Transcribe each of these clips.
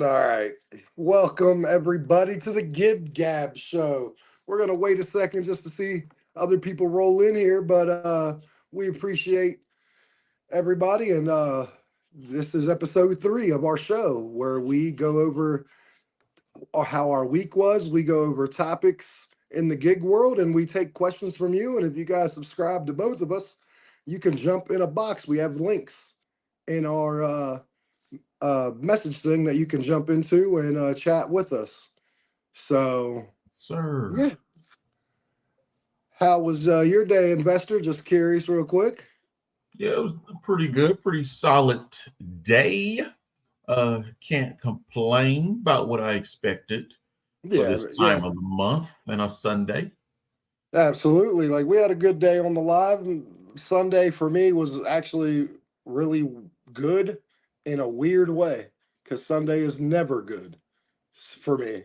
All right. Welcome, everybody, to the Gig Gab show. We're going to wait a second just to see other people roll in here, but we appreciate everybody. And this is episode 3 of our show where we go over how our week was. We go over topics in the gig world and we take questions from you. And if you guys subscribe to both of us, you can jump in a box. We have links in our message thing that you can jump into and chat with us. So, Sir. yeah. How was your day, investor? Just curious, real quick. Yeah, it was pretty good, pretty solid day. Can't complain about what I expected for Yeah, this yeah, time of the month and a Sunday. absolutely. Like we had a good day on the live. And Sunday for me was actually really good in a weird way because Sunday is never good for me.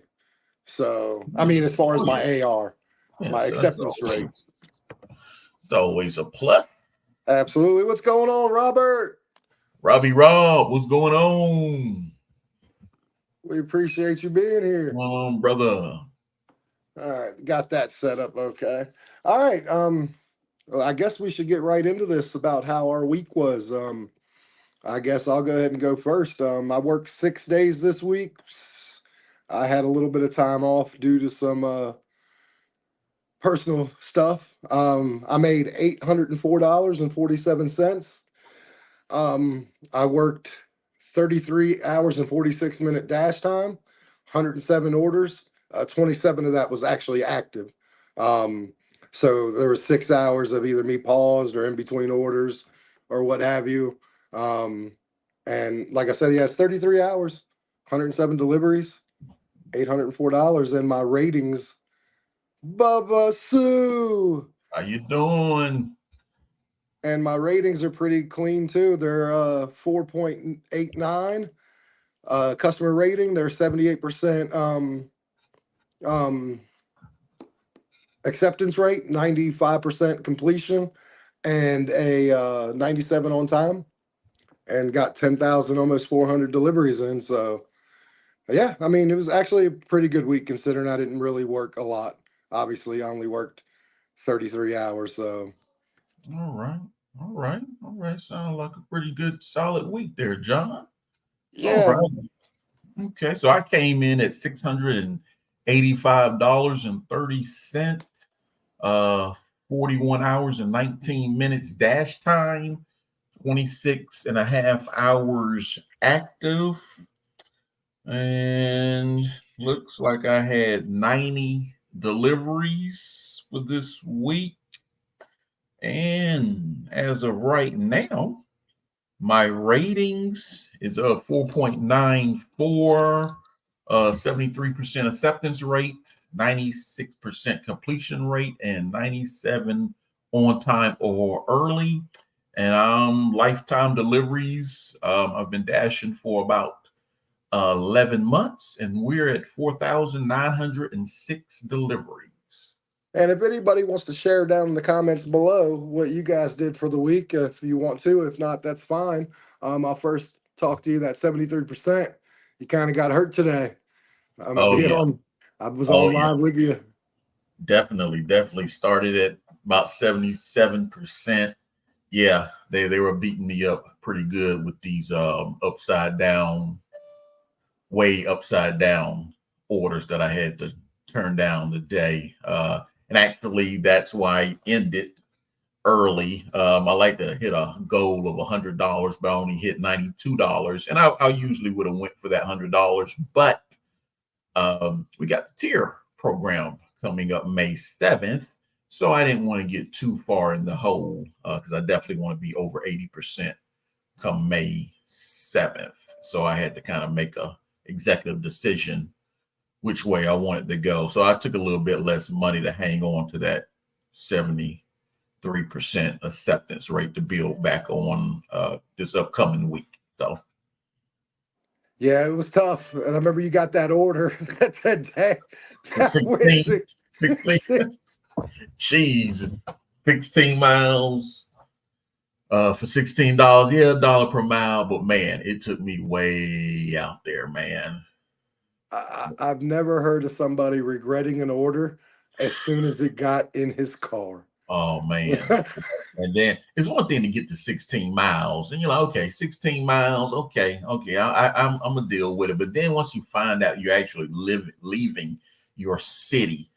So, I Yeah. mean, as far as Oh yeah. my AR, my Yes, that's acceptance rate. always it's always a plus. Absolutely. What's going on, Robert? Robbie Rob, what's going on? We appreciate you being Come here. on, brother. All right, got that set up. Okay. All right. Well, I guess we should get right into this about how our week was. I guess I'll go ahead and go first. I worked 6 days this week. I had a little bit of time off due to some personal stuff. I made $804.47. I worked 33 hours and 46-minute dash time, 107 orders. 27 of that was actually active. Um, so there was 6 hours of either me paused or in between orders or what have you. Um, and like I said, yeah, it's 33 hours, 107 deliveries, $804, and my ratings, Bubba Sue. How you doing? And my ratings are pretty clean too. They're 4.89 customer rating. They're 78% um, acceptance rate, 95% completion, and a 97 on time. And got 10,000, almost 400 deliveries in. So yeah, I mean it was actually a pretty good week considering I didn't really work a lot. Obviously, I only worked 33 hours. So All right. All right. All right. Sound like a pretty good solid week there, John. All yeah, right. Okay, so I came in at $685.30, uh, 41 hours and 19 minutes dash time, 26 and a half hours active, and looks like I had 90 deliveries for this week. And as of right now, my ratings is a 4.94, 73% acceptance rate, 96% completion rate, and 97 on time or early. And lifetime deliveries. I've been dashing for about 11 months, and we're at 4,906 deliveries. and if anybody wants to share down in the comments below what you guys did for the week, if you want to, if not, that's fine. I'll first talk to you that 73%. You kind of got hurt today. Oh, Being yeah. on, I was Oh, on yeah. live with you. Definitely started at about 77%. Yeah, they were beating me up pretty good with these upside down, way upside down orders that I had to turn down the day. And actually, that's why I ended early. I like to hit a goal of $100, but I only hit $92, and I usually would have went for that $100, but we got the tier program coming up May 7th. So I didn't want to get too far in the hole because I definitely want to be over 80% come May 7th. So I had to kind of make a executive decision which way I wanted to go. So I took a little bit less money to hang on to that 73% acceptance rate to build back on this upcoming week. So Yeah, it was tough. And I remember you got that order that day. the That went 16, 16 cheese, 16 miles. For $16, yeah, $1 per mile. But man, it took me way out there, man. I've never heard of somebody regretting an order as soon as it got in his car. Oh man. And then it's one thing to get to 16 miles, and you're like, okay, 16 miles, okay, I'm gonna deal with it. But then once you find out you're actually leaving your city,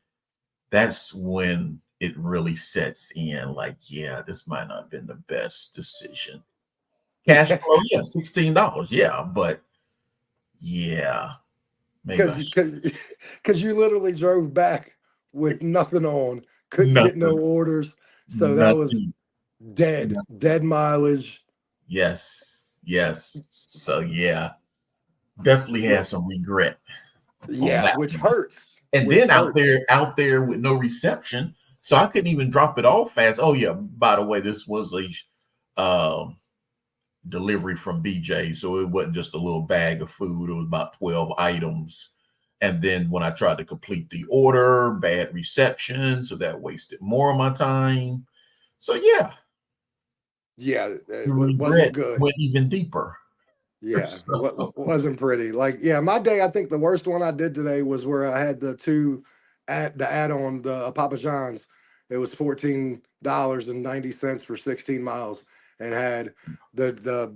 that's when it really sets in. Like, yeah, this might not have been the best decision. Cash flow, yeah, $16, yeah, but yeah, maybe I because should because you literally drove back with nothing on, couldn't get no nothing, orders, so that was nothing. dead mileage. Yes, yes. So yeah, definitely had some regret on Yeah, that which one. hurts, And which then hurts. out there with no reception, so I couldn't even drop it off fast. Oh yeah, by the way, this was a delivery from BJ, so it wasn't just a little bag of food. It was about 12 items. And then when I tried to complete the order, bad reception, so that wasted more of my time. So yeah, Yeah, the it wasn't regret good. went even deeper. Yeah, So, wasn't pretty. Like, yeah, my day, I think the worst one I did today was where I had the add-on, the Papa John's. It was $14.90 for 16 miles and had the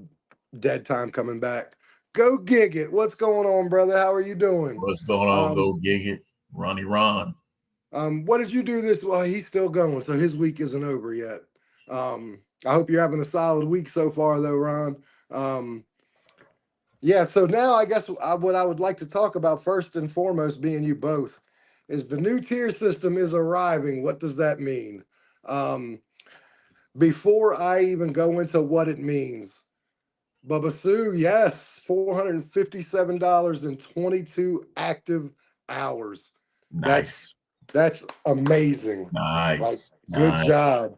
dead time coming back. Go gig it. What's going on, brother? How are you doing? what's going on, Um, though, Gig it, Ronnie Ron? what did you do this? Well, he's still going, so his week isn't over yet. I hope you're having a solid week so far, though, Ron. Um, Yeah, so now I guess what I would like to talk about first and foremost, being you both, is the new tier system is arriving. What does that mean? Um, before I even go into what it means, Bubba Sue, yes, $457 and 22 active hours. That's Nice, that's amazing. Like, nice, good nice. job.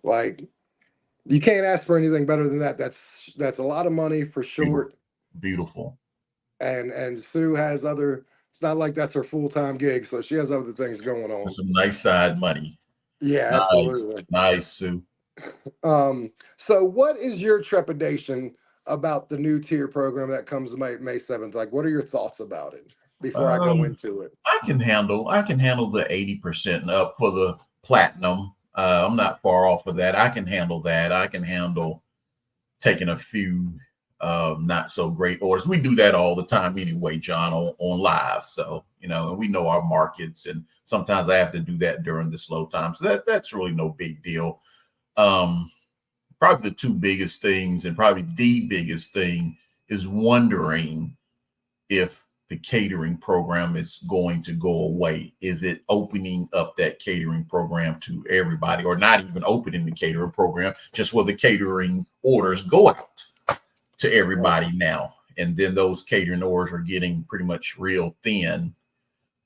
Like, you can't ask for anything better than that. That's a lot of money for Beautiful, short. beautiful. And Sue has other. It's not like that's her full time gig, so she has other things going on. That's some nice side money. Yeah, Nice, absolutely. nice, Sue. So what is your trepidation about the new tier program that comes May 7th? Like, what are your thoughts about it before I go Um, into it? I can handle the 80% and up for the platinum. I'm not far off of that. I can handle that. I can handle taking a few not so great orders. We do that all the time anyway, John, on live. So, and we know our markets, and sometimes I have to do that during the slow times. So that's really no big deal. Um, Probably the two biggest things, and probably the biggest thing, is wondering if the catering program is going to go away. Is it opening up that catering program to everybody, or not even opening the catering program, just where the catering orders go out to everybody now? And then those catering orders are getting pretty much real thin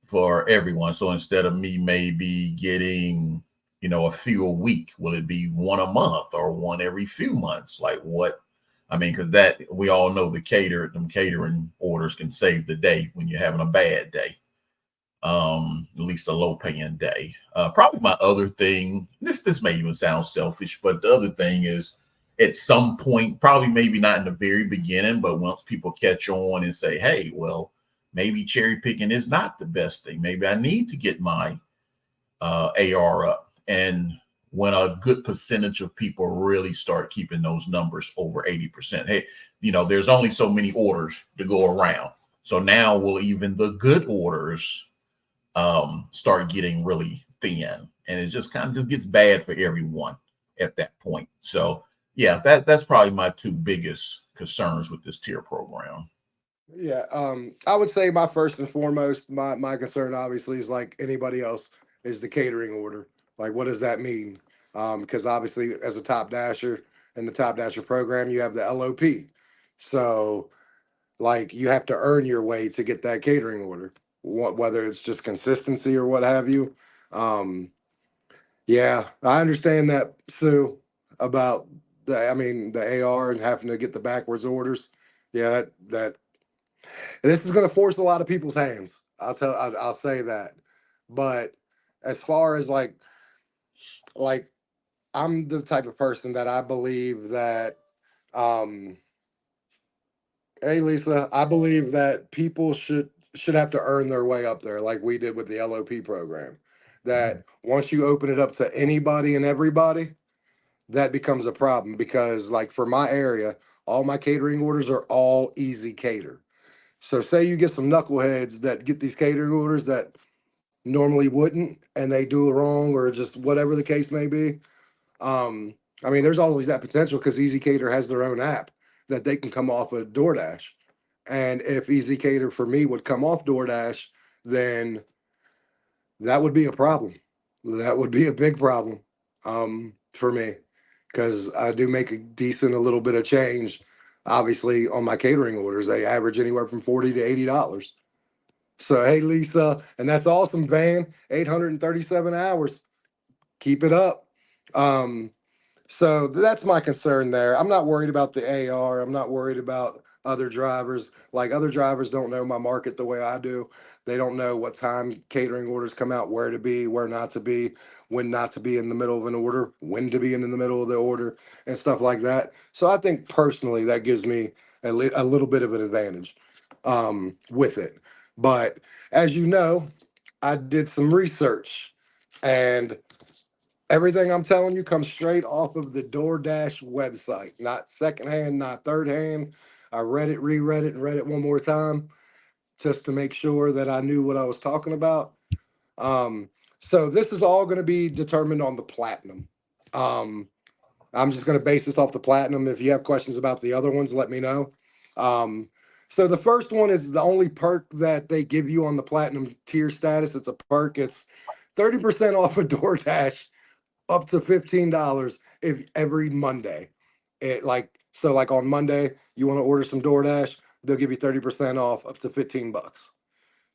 for everyone. So instead of me maybe getting, a few a week, will it be one a month or one every few months? Like what? I mean, because that we all know them catering orders can save the day when you're having a bad day, at least a low paying day. Probably my other thing, this may even sound selfish, but the other thing is at some point, probably maybe not in the very beginning, but once people catch on and say, hey, well, maybe cherry picking is not the best thing. Maybe I need to get my AR up. And when a good percentage of people really start keeping those numbers over 80%, hey, there's only so many orders to go around. So now will even the good orders start getting really thin, and it just kind of just gets bad for everyone at that point. So yeah, that's probably my two biggest concerns with this tier program. Yeah, I would say my first and foremost, my concern obviously is like anybody else is the catering order. Like, what does that mean? Because obviously, as a top dasher in the top dasher program, you have the LOP. So, like, you have to earn your way to get that catering order, whether it's just consistency or what have you. Um, yeah, I understand that, Sue, about I mean, the AR and having to get the backwards orders. Yeah, that this is going to force a lot of people's hands. I'll say that. But as far as like I'm the type of person that I believe that, um, hey Lisa, I believe that people should have to earn their way up there, like we did with the LOP program. That once you open it up to anybody and everybody, that becomes a problem because, like for my area, all my catering orders are all easy cater. So say you get some knuckleheads that get these catering orders that normally wouldn't, and they do it wrong or just whatever the case may be. Um, I mean, there's always that potential because Easy Cater has their own app that they can come off of DoorDash. And if Easy Cater for me would come off DoorDash, then that would be a problem. That would be a big problem for me because I do make a decent, a little bit of change. Obviously, on my catering orders, they average anywhere from $40 to $80. So, hey, Lisa, and that's awesome, Van. 837 hours. Keep it up. Um, so that's my concern there. I'm not worried about the AR. I'm not worried about other drivers. Like other drivers don't know my market the way I do. They don't know what time catering orders come out, where to be, where not to be, when not to be in the middle of an order, when to be in the middle of the order, and stuff like that. So I think personally that gives me a little bit of an advantage with it. But as you know, I did some research and everything I'm telling you comes straight off of the DoorDash website, not secondhand, not third hand. I read it, reread it, and read it one more time just to make sure that I knew what I was talking about. Um, so this is all going to be determined on the platinum. Um, I'm just going to base this off the platinum. If you have questions about the other ones, let me know. Um, so the first one is the only perk that they give you on the platinum tier status. It's a perk. It's 30% off of DoorDash up to $15 if every Monday. It like so like on Monday you want to order some DoorDash, they'll give you 30% off up to 15 bucks.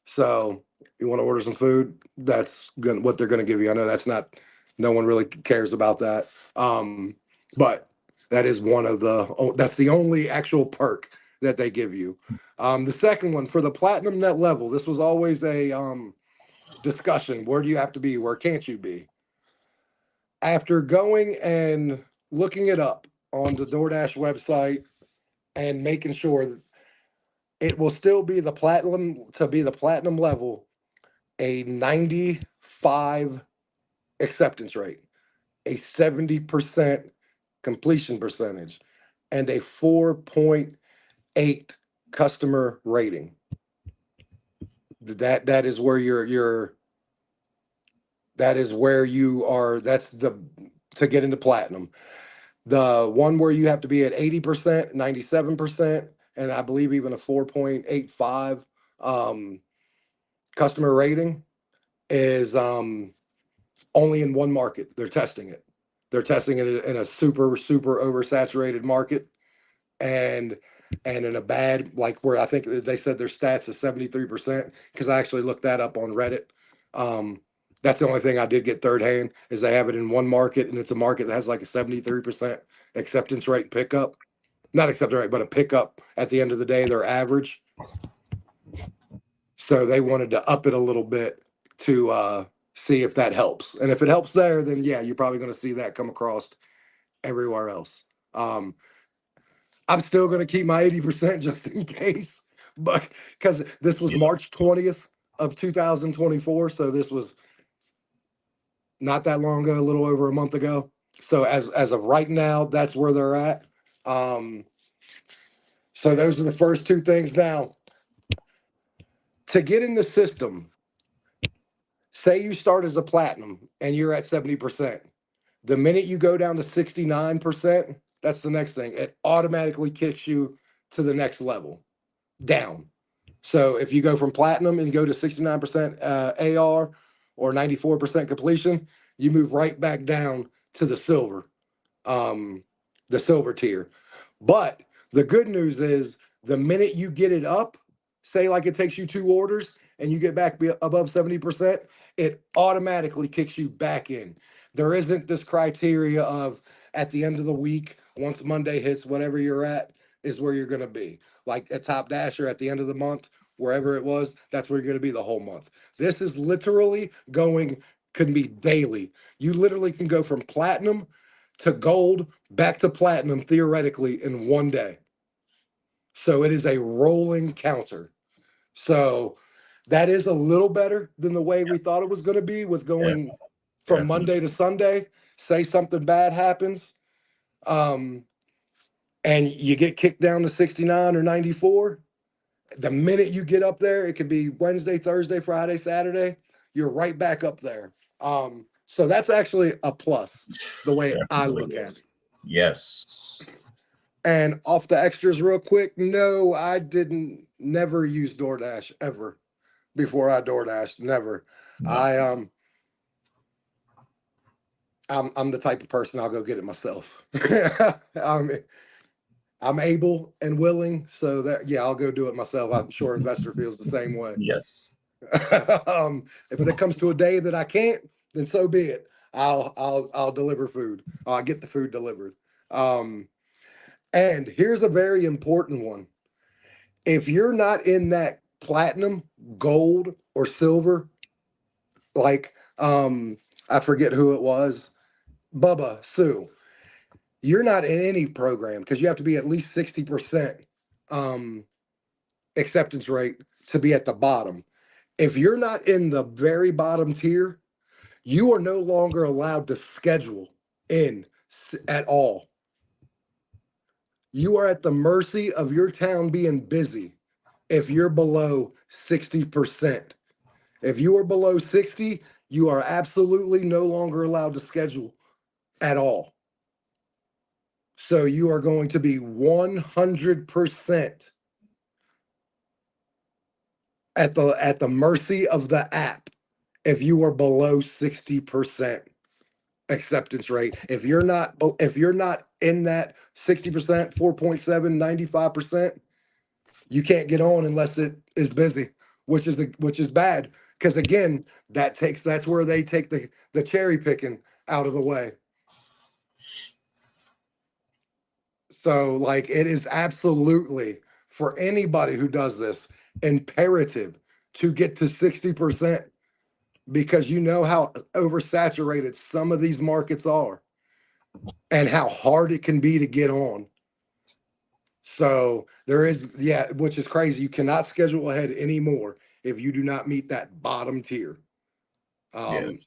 So you want to order some food, that's gonna what they're gonna give you. I know that's not no one really cares about that. But that is one of the that's the only actual perk that they give you. The second one for the platinum net level, this was always a discussion. Where do you have to be? Where can't you be? After going and looking it up on the DoorDash website and making sure that it will still be the platinum to be the platinum level, a 95 acceptance rate, a 70% completion percentage, and a 4.8 customer rating. That is where you're that is where you are. That's the to get into platinum. The one where you have to be at 80%, 97%, and I believe even a 4.85 um, customer rating is only in one market. They're testing it. They're testing it in a super, super oversaturated market and in a bad, like where I think they said their stats is 73%, because I actually looked that up on Reddit. Um, that's the only thing I did get third hand is they have it in one market and it's a market that has like a 73% acceptance rate pickup. Not acceptance rate, but a pickup at the end of the day, their average. So they wanted to up it a little bit to see if that helps. And if it helps there, then yeah, you're probably going to see that come across everywhere else. I'm still going to keep my 80% just in case, but because this was Yeah. March 20th of 2024. So this was not that long ago, a little over a month ago. So as of right now, that's where they're at. Um, so those are the first two things. Now, to get in the system, say you start as a platinum and you're at 70%. The minute you go down to 69%, that's the next thing. It automatically kicks you to the next level down. So if you go from platinum and go to 69% AR or 94% completion, you move right back down to um, the silver tier. But the good news is the minute you get it up, say like it takes you two orders and you get back above 70%, it automatically kicks you back in. There isn't this criteria of at the end of the week, once Monday hits, whatever you're at is where you're going to be. Like at Top Dasher at the end of the month, wherever it was, that's where you're going to be the whole month. This is literally going, can be daily. You literally can go from platinum to gold, back to platinum theoretically in one day. So it is a rolling counter. So that is a little better than the way we thought it was going to be with going from Definitely. Monday to Sunday. Say something bad happens, and you get kicked down to 69 or 94. The minute you get up there, it could be Wednesday, Thursday, Friday, Saturday, you're right back up there. So that's actually a plus, the way I Definitely look at is. it. Yes. And off the extras real quick, no, I didn't never use DoorDash ever before I DoorDashed. Never. No. I I'm the type of person I'll go get it myself. I'm I'm able and willing, so that yeah, I'll go do it myself. I'm sure investor feels the same way. Yes. If it comes to a day that I can't, then so be it. I'll deliver food. I'll get the food delivered. Um, and here's a very important one. If you're not in that platinum, gold, or silver, like I forget who it was, Bubba Sue, you're not in any program because you have to be at least 60% um, acceptance rate to be at the bottom. If you're not in the very bottom tier, you are no longer allowed to schedule in at all. You are at the mercy of your town being busy if you're below 60%. If you are below 60, you are absolutely no longer allowed to schedule at all. So you are going to be 100% at the mercy of the app if you are below 60% acceptance rate. If you're not in that 60%, 4.7, 95%, you can't get on unless it is busy, which is bad. Because again, that's where they take the cherry picking out of the way. So like it is absolutely for anybody who does this imperative to get to 60% because you know how oversaturated some of these markets are and how hard it can be to get on. So there is, yeah, which is crazy. You cannot schedule ahead anymore if you do not meet that bottom tier. Yes. Um,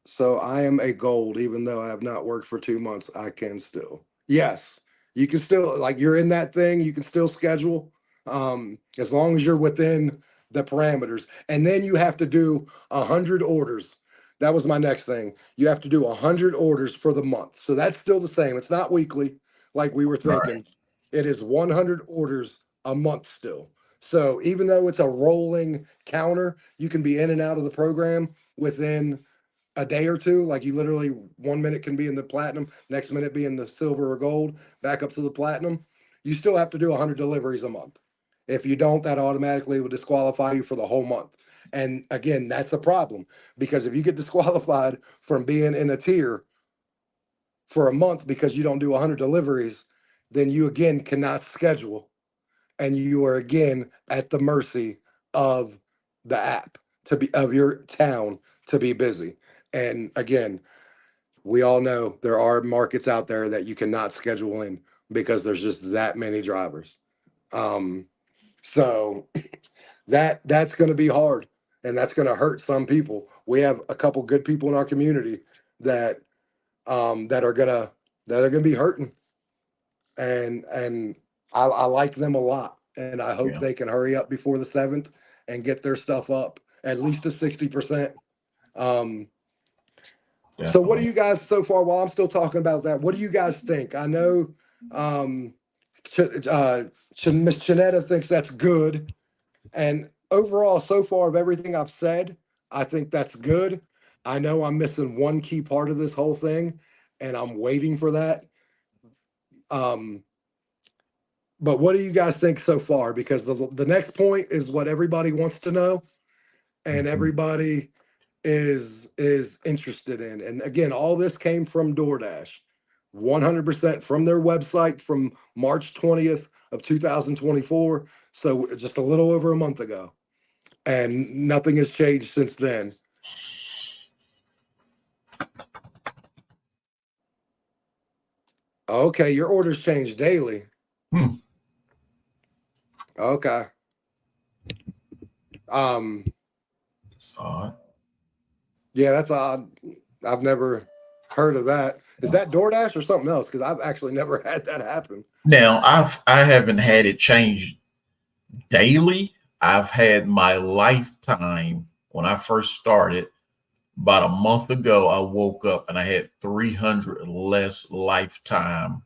so I am a gold, even though I have not worked for 2 months, I can still. Yes, you can still like you're in that thing, you can still schedule as long as you're within the parameters. And then you have to do 100 orders. That was my next thing. You have to do 100 orders for the month. So that's still the same. It's not weekly like we were Right. thinking. It is 100 orders a month still. So even though it's a rolling counter, you can be in and out of the program within a day or two. Like you literally 1 minute can be in the platinum, next minute be in the silver or gold, back up to the platinum. You still have to do 100 deliveries a month. If you don't, that automatically will disqualify you for the whole month. And again, that's a problem because if you get disqualified from being in a tier for a month because you don't do 100 deliveries, then you again cannot schedule and you are again at the mercy of the app to be of your town to be busy. And again, we all know there are markets out there that you cannot schedule in because there's just that many drivers. Um, so that's going to be hard and that's going to hurt some people. We have a couple good people in our community that that are gonna be hurting, and I like them a lot, and I hope Yeah. they can hurry up before the 7th and get their stuff up at least to 60%. Um, so what do Definitely. you guys so far? While I'm still talking about that, what do you guys think? I know um, Miss Chanetta thinks that's good, and overall, so far of everything I've said, I think that's good. I know I'm missing one key part of this whole thing, and I'm waiting for that. Um, but what do you guys think so far? Because the next point is what everybody wants to know, and Mhm. everybody is interested in. And again, all this came from DoorDash, 100% from their website from March 20th of 2024. So just a little over a month ago, and nothing has changed since then. Okay, your orders change daily. Hmm. Okay. Um, That's odd. yeah, that's odd. I've never heard of that. Is that DoorDash or something else? Because I've actually never had that happen. Now I haven't had it change daily. I've had my lifetime when I first started. About a month ago, I woke up and I had 300 less lifetime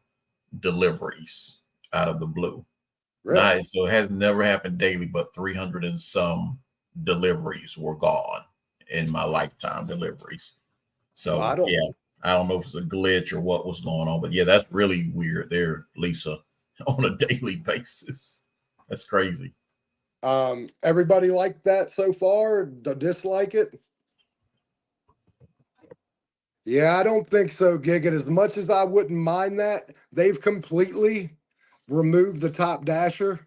deliveries out of the blue. Really? Nice. So it has never happened daily, but 300 and some deliveries were gone in my lifetime deliveries. Well, So I don't. yeah, I don't know if it's a glitch or what was going on, but yeah, that's really weird there, Lisa, on a daily basis. That's crazy. Everybody like that so far? Dislike it? Yeah, I don't think so, Gig. And as much as I wouldn't mind that, they've completely removed the top dasher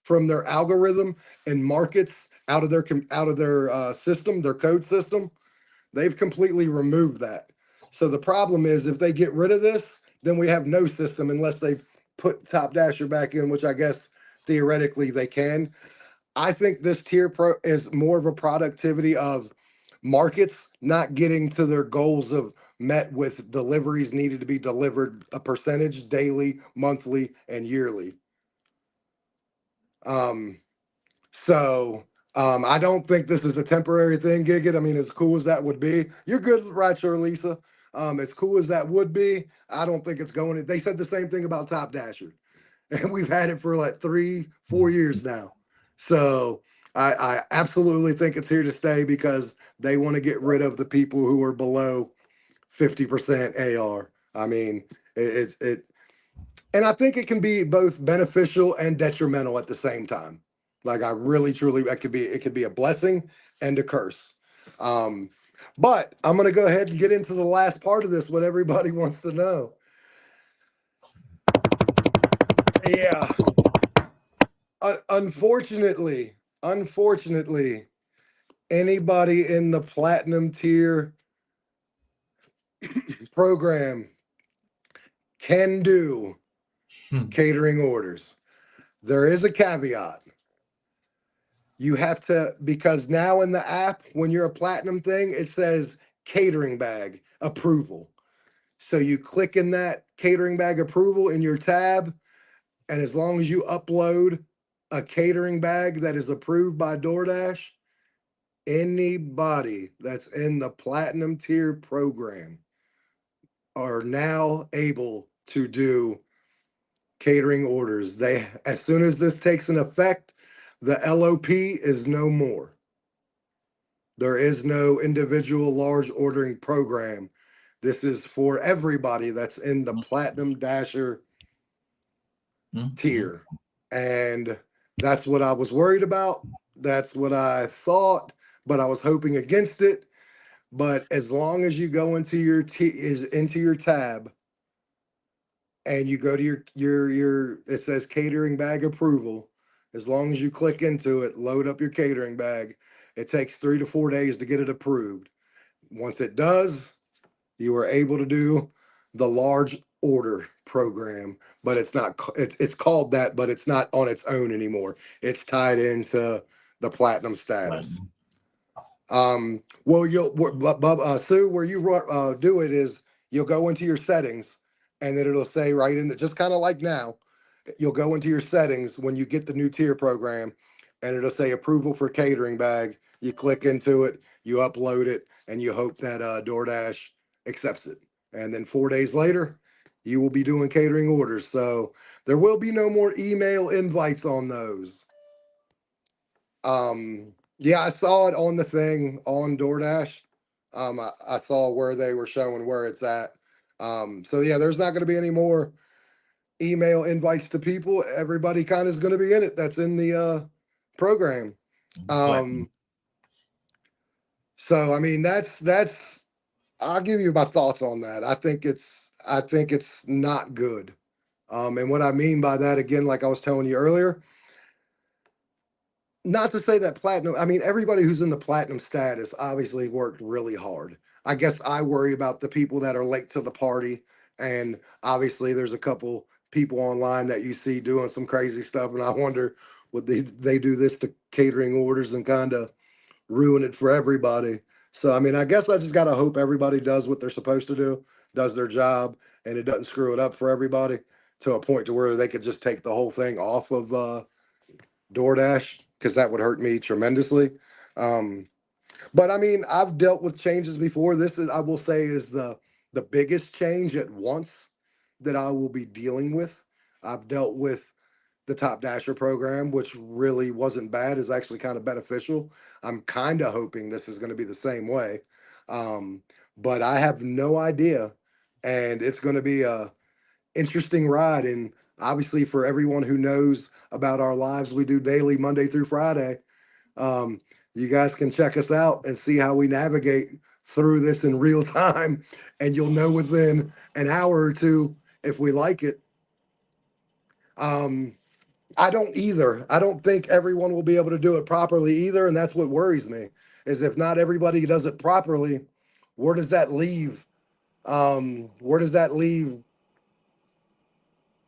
from their algorithm and markets out of their system, their code system. They've completely removed that. So the problem is if they get rid of this, then we have no system unless they put top dasher back in, which I guess theoretically they can. I think this tier pro is more of a productivity of markets not getting to their goals of met with deliveries needed to be delivered a percentage daily, monthly, and yearly. Um, so I don't think this is a temporary thing, Giggit. I mean, as cool as that would be, you're good, right, sure, Lisa. As cool as that would be, I don't think it's going. They said the same thing about Top Dasher, and we've had it for like 3, 4 years now. So I absolutely think it's here to stay because they want to get rid of the people who are below 50% AR. I mean, it and I think it can be both beneficial and detrimental at the same time. Like I really truly it could be a blessing and a curse. Um, but I'm gonna go ahead and get into the last part of this, what everybody wants to know. Yeah. Unfortunately, anybody in the platinum tier program can do Hmm. catering orders. There is a caveat. You have to, because now in the app, when you're a platinum thing, it says catering bag approval. So you click in that catering bag approval in your tab, and as long as you upload a catering bag that is approved by DoorDash, anybody that's in the platinum tier program are now able to do catering orders. They, as soon as this takes an effect, the LOP is no more. There is no individual large ordering program. This is for everybody that's in the Platinum Dasher Mm-hmm. tier. And that's what I was worried about. That's what I thought, but I was hoping against it. But as long as you go into into your tab and you go to your it says catering bag approval, as long as you click into it, load up your catering bag, it takes 3 to 4 days to get it approved. Once it does, you are able to do the large order program, but it's not, it's called that, but it's not on its own anymore. It's tied into the platinum status. Platinum. Well, Sue, where you do it is you'll go into your settings and then it'll say right in the, just kind of like now, you'll go into your settings when you get the new tier program and it'll say approval for catering bag. You click into it, you upload it, and you hope that DoorDash accepts it. And then 4 days later, you will be doing catering orders. So there will be no more email invites on those. Yeah, I saw it on the thing on DoorDash. I saw where they were showing where it's at. So yeah, there's not going to be any more email invites to people. Everybody kind of is going to be in it. That's in the program. Platinum. Um, so I mean, that's. I'll give you my thoughts on that. I think it's not good. And what I mean by that, again, like I was telling you earlier, not to say that platinum, I mean, everybody who's in the platinum status obviously worked really hard. I guess I worry about the people that are late to the party And obviously, there's a couple people online that you see doing some crazy stuff, and I wonder would they do this to catering orders and kind of ruin it for everybody. So I mean, I guess I just gotta hope everybody does what they're supposed to do, does their job, and it doesn't screw it up for everybody to a point to where they could just take the whole thing off of DoorDash because that would hurt me tremendously. Um, but I mean, I've dealt with changes before. This is, I will say, is the biggest change at once that I will be dealing with. I've dealt with the Top Dasher program, which really wasn't bad, is actually kind of beneficial. I'm kind of hoping this is going to be the same way. Um, but I have no idea. And it's going to be a interesting ride. And obviously, for everyone who knows about our lives we do daily, Monday through Friday, um, you guys can check us out and see how we navigate through this in real time. And you'll know within an hour or two if we like it. Um, I don't either. I don't think everyone will be able to do it properly either, and that's what worries me. Is if not everybody does it properly, where does that leave? Where does that leave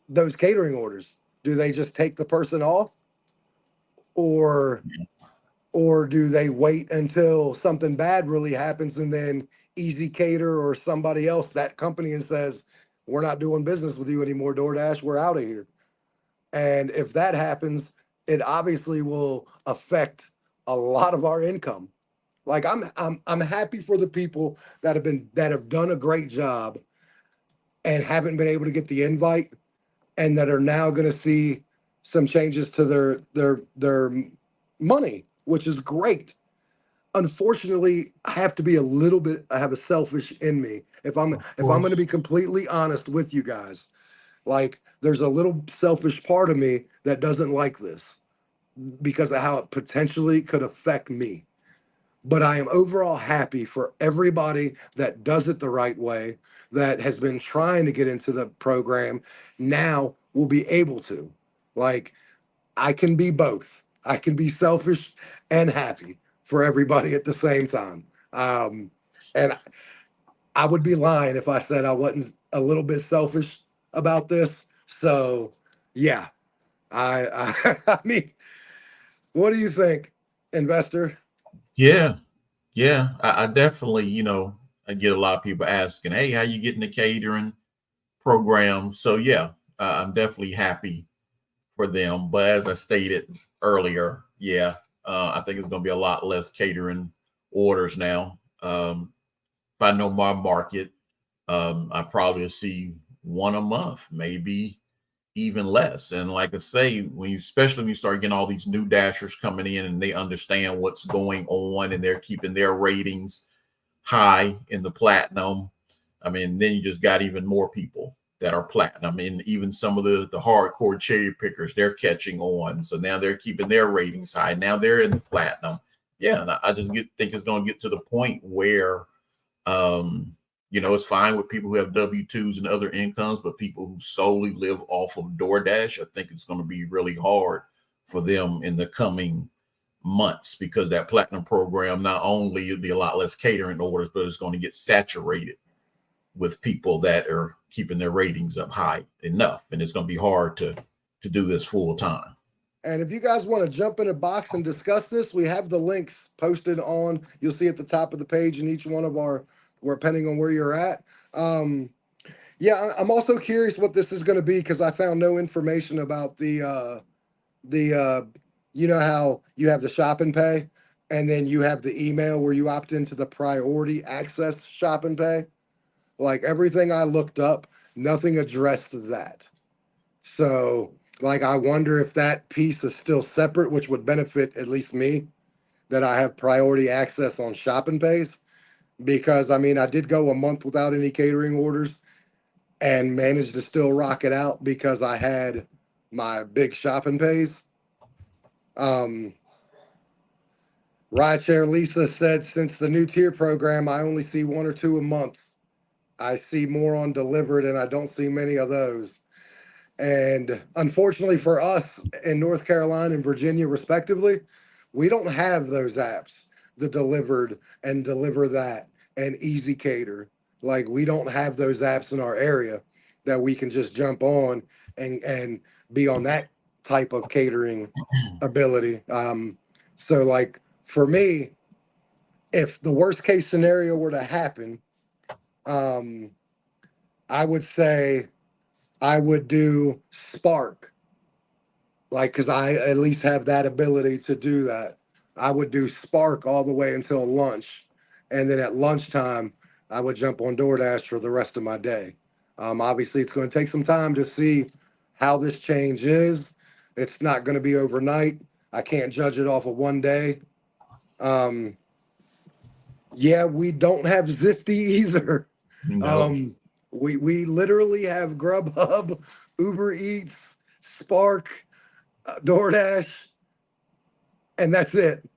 those catering orders? Do they just take the person off, or do they wait until something bad really happens and then Easy Cater or somebody else, that company, and says, "We're not doing business with you anymore, DoorDash. We're out of here." And if that happens, it obviously will affect a lot of our income. Like I'm happy for the people that have done a great job and haven't been able to get the invite and that are now going to see some changes to their money, which is great. Unfortunately, I have to be a little bit, I have a selfish in me. Of If I'm going to course. be completely honest with you guys, like there's a little selfish part of me that doesn't like this because of how it potentially could affect me. But I am overall happy for everybody that does it the right way, that has been trying to get into the program, now will be able to. Like, I can be both. I can be selfish and happy for everybody at the same time. And I would be lying if I said I wasn't a little bit selfish about this. So, yeah, I mean, what do you think, investor? Yeah. Yeah. I definitely, I get a lot of people asking, hey, how you getting the catering program? So, yeah, I'm definitely happy for them. But as I stated earlier, yeah, I think it's going to be a lot less catering orders now. If I know my market, I probably see one a month, maybe even less. And like I say, especially when you start getting all these new dashers coming in and they understand what's going on and they're keeping their ratings high in the platinum. I mean, then you just got even more people that are platinum, and even some of the hardcore cherry pickers, they're catching on. So now they're keeping their ratings high. Now they're in the platinum. Yeah, and I just think it's going to get to the point where um, it's fine with people who have W-2s and other incomes, but people who solely live off of DoorDash, I think it's going to be really hard for them in the coming months because that platinum program, not only it'll be a lot less catering orders, but it's going to get saturated with people that are keeping their ratings up high enough. And it's going to be hard to do this full time. And if you guys want to jump in a box and discuss this, we have the links posted on, you'll see at the top of the page in each one of our, where depending on where you're at. Um, yeah, I'm also curious what this is going to be because I found no information about the you know how you have the shop and pay and then you have the email where you opt into the priority access shop and pay. Like everything I looked up, nothing addressed that. So, like, I wonder if that piece is still separate, which would benefit at least me, that I have priority access on shopping pays. Because I mean, I did go a month without any catering orders and managed to still rock it out because I had my big shopping pays. Um, Rideshare Lisa said, since the new tier program, I only see one or two a month. I see more on delivered, and I don't see many of those. And unfortunately for us in North Carolina and Virginia, respectively, we don't have those apps, the delivered and deliver that and easy cater. Like we don't have those apps in our area that we can just jump on and be on that type of catering ability. So like for me, if the worst case scenario were to happen, um, I would say I would do Spark, like because I at least have that ability to do that. I would do Spark all the way until lunch, and then at lunchtime I would jump on DoorDash for the rest of my day. Obviously, it's going to take some time to see how this change is. It's not going to be overnight. I can't judge it off of one day. Um, yeah, we don't have Zifty either. No. Um, we literally have Grubhub, Uber Eats, Spark, DoorDash, and that's it.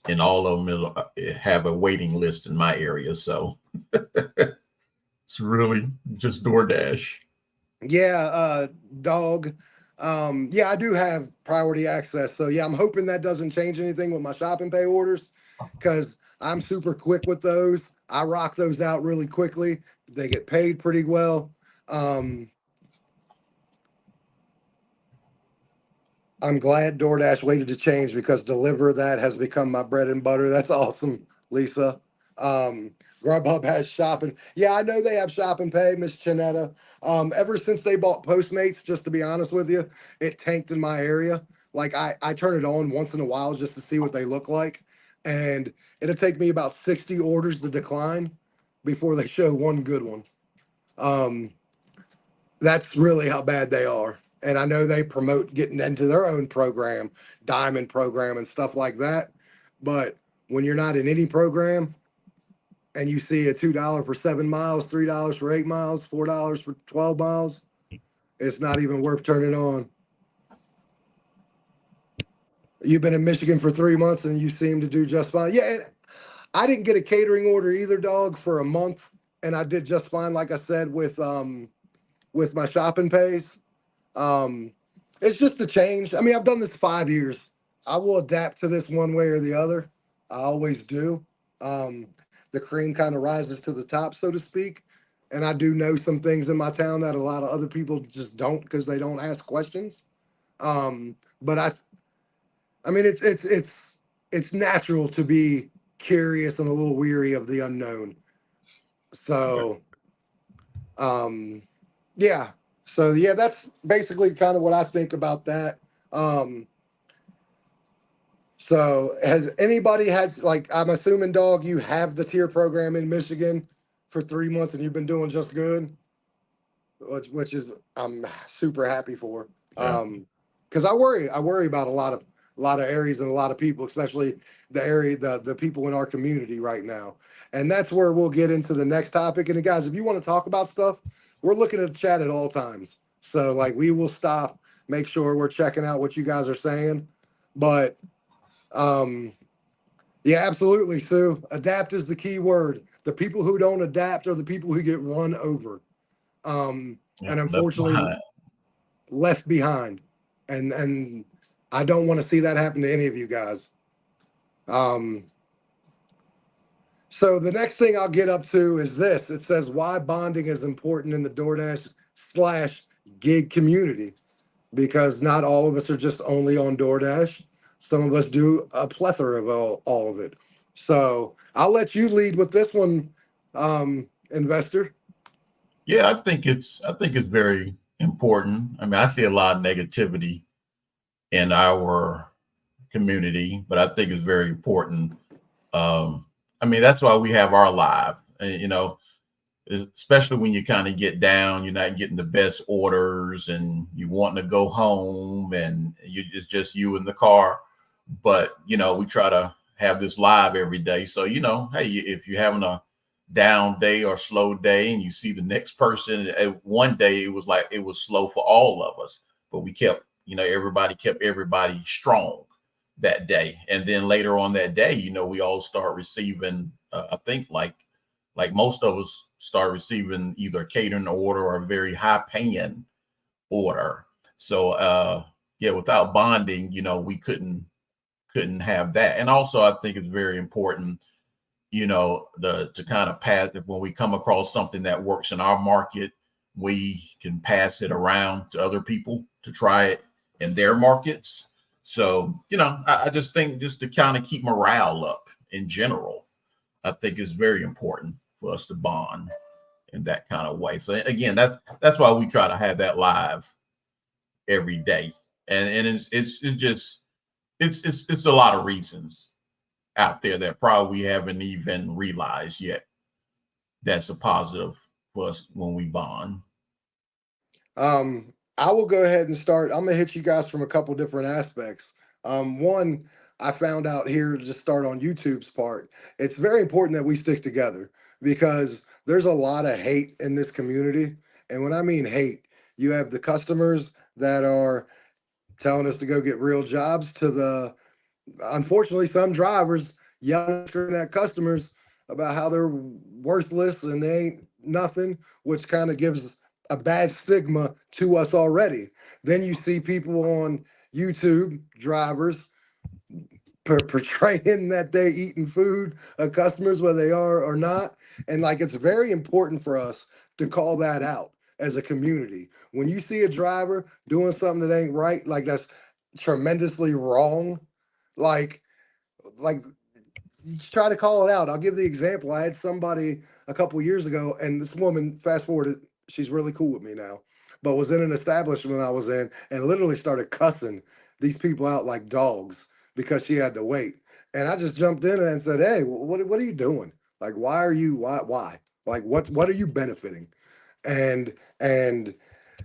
And all of them have a waiting list in my area. So it's really just DoorDash. Yeah, dog. Yeah, I do have priority access. So yeah, I'm hoping that doesn't change anything with my shopping pay orders because I'm super quick with those. I rock those out really quickly. They get paid pretty well. Um, I'm glad DoorDash waited to change because Deliver That has become my bread and butter. That's awesome, Lisa. Um, Grubhub has shopping. Yeah, I know they have shop and pay, Miss Chinetta. Ever since they bought Postmates, just to be honest with you, it tanked in my area. Like I turn it on once in a while just to see what they look like. And it'll take me about 60 orders to decline before they show one good one. Um, that's really how bad they are. And I know they promote getting into their own program, diamond program and stuff like that. But when you're not in any program and you see a $2 for 7 miles, $3 for 8 miles, $4 for 12 miles, it's not even worth turning on. You've been in Michigan for 3 months and you seem to do just fine. Yeah, and I didn't get a catering order either, dog, for a month, and I did just fine, like I said, with my shopping pays. Um, it's just a change. I mean, I've done this 5 years. I will adapt to this one way or the other. I always do. Um, the cream kind of rises to the top, so to speak. And I do know some things in my town that a lot of other people just don't because they don't ask questions. But I mean, it's natural to be curious and a little weary of the unknown. So, um, yeah. So yeah, that's basically kind of what I think about that. Um, so has anybody had like I'm assuming, dog, you have the tier program in Michigan for 3 months and you've been doing just good, which is I'm super happy for. Yeah. Because I worry about a lot of areas and a lot of people, especially the people in our community right now. And that's where we'll get into the next topic. And guys, if you want to talk about stuff, we're looking at the chat at all times. So like we will stop, make sure we're checking out what you guys are saying. But um yeah, absolutely, Sue. Adapt is the key word. The people who don't adapt are the people who get run over. Yeah. And Left unfortunately behind. left behind. And I don't want to see that happen to any of you guys. Um, so the next thing I'll get up to is this. It says why bonding is important in the DoorDash slash gig community, because not all of us are just only on DoorDash. Some of us do a plethora of all of it. So I'll let you lead with this one, investor. Yeah, I think it's very important. I mean, I see a lot of negativity in our community, but I think it's very important. Um, I mean, that's why we have our live, and, especially when you kind of get down, you're not getting the best orders and you want to go home and it's just you in the car. But, we try to have this live every day. So, hey, if you're having a down day or slow day and you see the next person, one day it was like it was slow for all of us, but we kept, everybody kept everybody strong that day. And then later on that day, we all start receiving, I think like most of us start receiving either a catering order or a very high paying order. So yeah, without bonding, we couldn't have that. And also I think it's very important, the to kind of pass it when we come across something that works in our market, we can pass it around to other people to try it in their markets. So, I just think just to kind of keep morale up in general, I think is very important for us to bond in that kind of way. So again, that's why we try to have that live every day. And it's just it's a lot of reasons out there that probably we haven't even realized yet. That's a positive for us when we bond. I will go ahead and start. I'm gonna hit you guys from a couple different aspects. One, I found out here to just start on YouTube's part. It's very important that we stick together because there's a lot of hate in this community. And when I mean hate, you have the customers that are telling us to go get real jobs to the unfortunately some drivers yelling and screaming at customers about how they're worthless and they ain't nothing, which kind of gives a bad stigma to us already. Then you see people on YouTube, drivers, portraying that they're eating food of customers, whether they are or not. And like it's very important for us to call that out as a community. When you see a driver doing something that ain't right, like that's tremendously wrong, like like you just try to call it out. I'll give the example. I had somebody a couple years ago, and this woman, fast forward, she's really cool with me now, but was in an establishment I was in and literally started cussing these people out like dogs because she had to wait. And I just jumped in and said, "Hey, what are you doing? Like, why are you why? Like, what are you benefiting?" And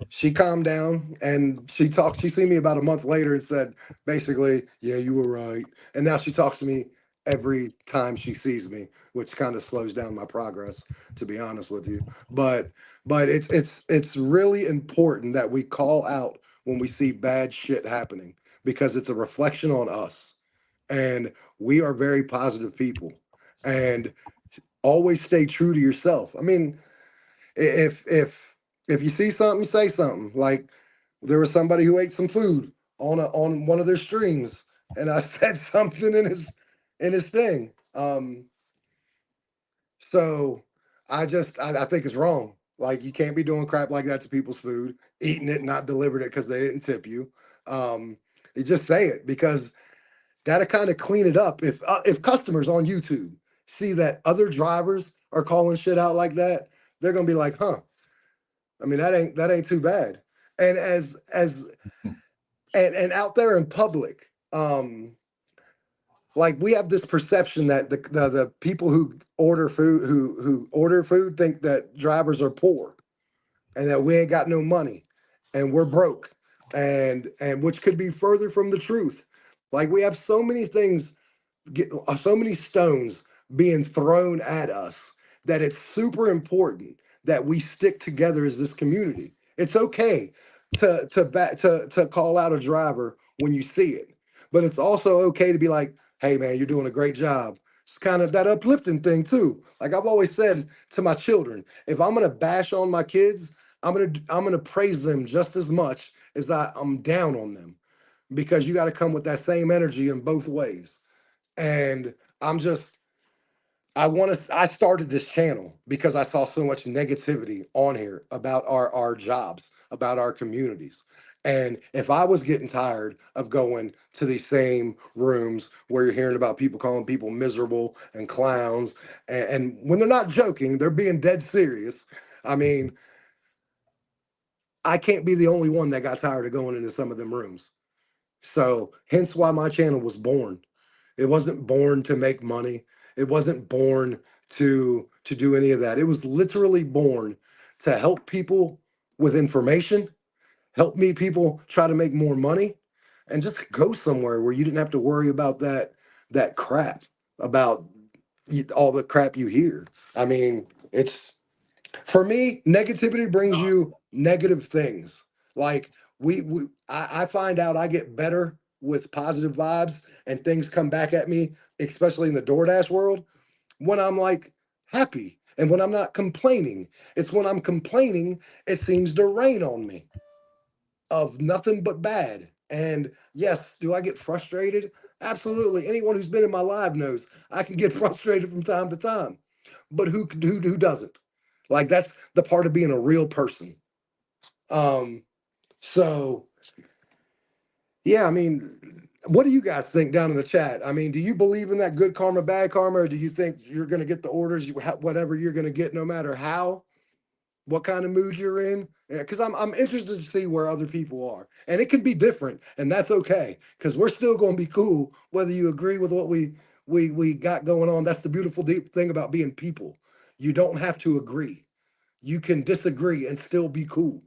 she calmed down and she talked. She seen me about a month later and said, basically, "Yeah, you were right." And now she talks to me every time she sees me, which kind of slows down my progress, to be honest with you. But it's really important that we call out when we see bad shit happening because it's a reflection on us. And we are very positive people. And always stay true to yourself. I mean, if you see something, say something. Like there was somebody who ate some food on one of their streams, and I said something in his thing. So I think it's wrong. Like you can't be doing crap like that to people's food, eating it, not delivered it because they didn't tip you. You just say it because that'll kind of clean it up. If customers on YouTube see that other drivers are calling shit out like that, they're gonna be like, huh. I mean, that ain't too bad. And as and out there in public, like we have this perception that the people who order food think that drivers are poor and that we ain't got no money and we're broke and which could be further from the truth. Like we have so many things get so many stones being thrown at us that it's super important that we stick together as this community. It's okay to call out a driver when you see it, but it's also okay to be like, "Hey man, you're doing a great job." It's kind of that uplifting thing too. Like I've always said to my children, if I'm gonna bash on my kids, I'm gonna praise them just as much as I'm down on them because you got to come with that same energy in both ways. And I'm just I started this channel because I saw so much negativity on here about our jobs, about our communities. And if I was getting tired of going to these same rooms where you're hearing about people calling people miserable and clowns, and when they're not joking, they're being dead serious. I mean, I can't be the only one that got tired of going into some of them rooms. So hence why my channel was born. It wasn't born to make money. It wasn't born to do any of that. It was literally born to help people with information, help me people try to make more money, and just go somewhere where you didn't have to worry about that crap about all the crap you hear. I mean, it's for me, negativity brings you negative things. Like I find out I get better with positive vibes and things come back at me, especially in the DoorDash world, when I'm like happy and when I'm not complaining. It's when I'm complaining, it seems to rain on me of nothing but bad. And yes, do I get frustrated? Absolutely. Anyone who's been in my live knows I can get frustrated from time to time. But who doesn't? Like that's the part of being a real person. Um, so yeah, I mean, what do you guys think down in the chat? I mean, do you believe in that good karma, bad karma, or do you think you're going to get the orders, whatever you're going to get, no matter how, what kind of mood you're in? Because I'm interested to see where other people are, and it can be different, and that's okay, because we're still going to be cool whether you agree with what we got going on. That's the beautiful deep thing about being people. You don't have to agree. You can disagree and still be cool,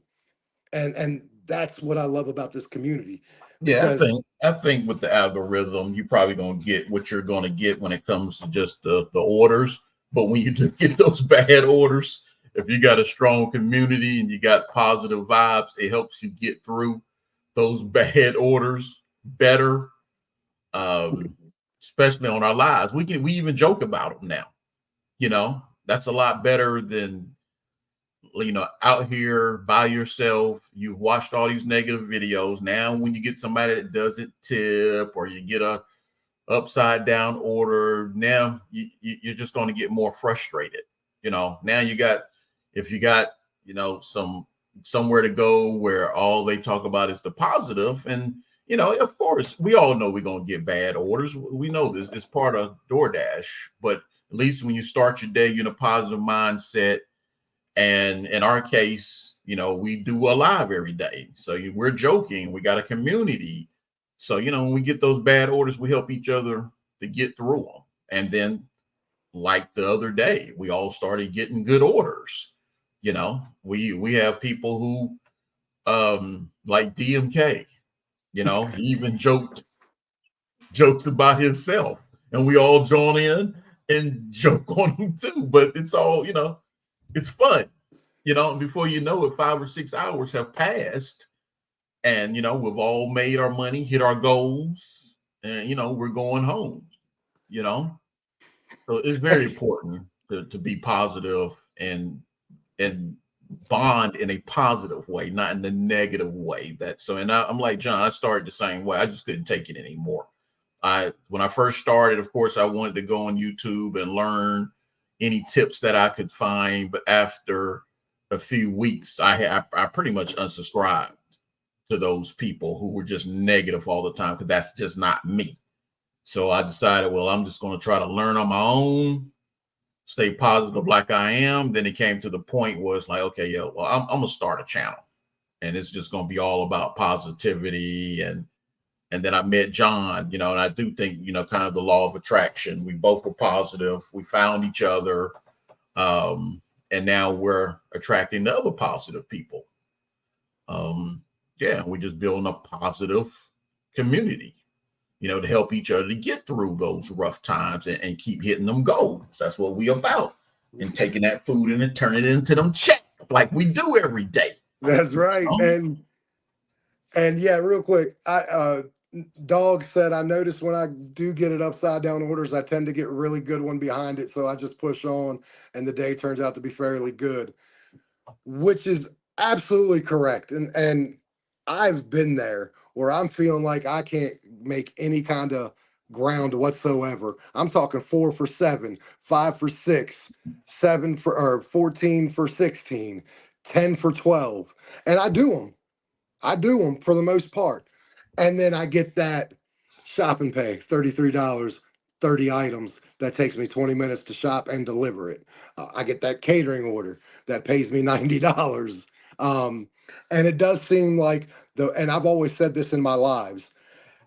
and that's what I love about this community, Yeah, because I think with the algorithm, you're probably gonna get what you're gonna get when it comes to just the orders. But when you do get those bad orders, if you got a strong community and you got positive vibes, it helps you get through those bad orders better. Um, Especially on our lives, we even joke about them now. That's a lot better than out here by yourself. You've watched all these negative videos. Now when you get somebody that doesn't tip, or you get a upside down order, now you're just going to get more frustrated. Now if you got somewhere to go where all they talk about is the positive. And of course we all know we're going to get bad orders. We know this is part of DoorDash, but at least when you start your day in a positive mindset. And in our case, we do a live every day. So we're joking. We got a community. So, when we get those bad orders, we help each other to get through them. And then, like the other day, we all started getting good orders. We have people who like DMK, he even jokes about himself. And we all join in and joke on him too. But it's all, it's fun. And before you know it, 5 or 6 hours have passed, and we've all made our money, hit our goals, and we're going home. You know, so it's very important to be positive and bond in a positive way, not in the negative way. I'm like John. I started the same way. I just couldn't take it anymore. When I first started, of course, I wanted to go on YouTube and learn any tips that I could find, but after a few weeks, I pretty much unsubscribed to those people who were just negative all the time, because that's just not me. So I decided, well, I'm just going to try to learn on my own, stay positive like I am. Then it came to the point where it's like, okay, yeah, well, I'm going to start a channel, and it's just going to be all about positivity. And then I met John, and I do think, kind of the law of attraction. We both were positive. We found each other. And now we're attracting the other positive people. We're just building a positive community, to help each other to get through those rough times and keep hitting them goals. That's what we about. And taking that food and then turning it into them checks like we do every day. that's right. And yeah, real quick, Dog said, I noticed when I do get it upside down orders, I tend to get really good one behind it. So I just push on, and the day turns out to be fairly good, which is absolutely correct. And I've been there where I'm feeling like I can't make any kind of ground whatsoever. I'm talking 4 for 7, 5 for 6, 7 for, or 14 for 16, 10 for 12. And I do them for the most part. And then I get that shopping pay, $33, 30 items. That takes me 20 minutes to shop and deliver it. I get that catering order that pays me $90. And it does seem like and I've always said this in my lives,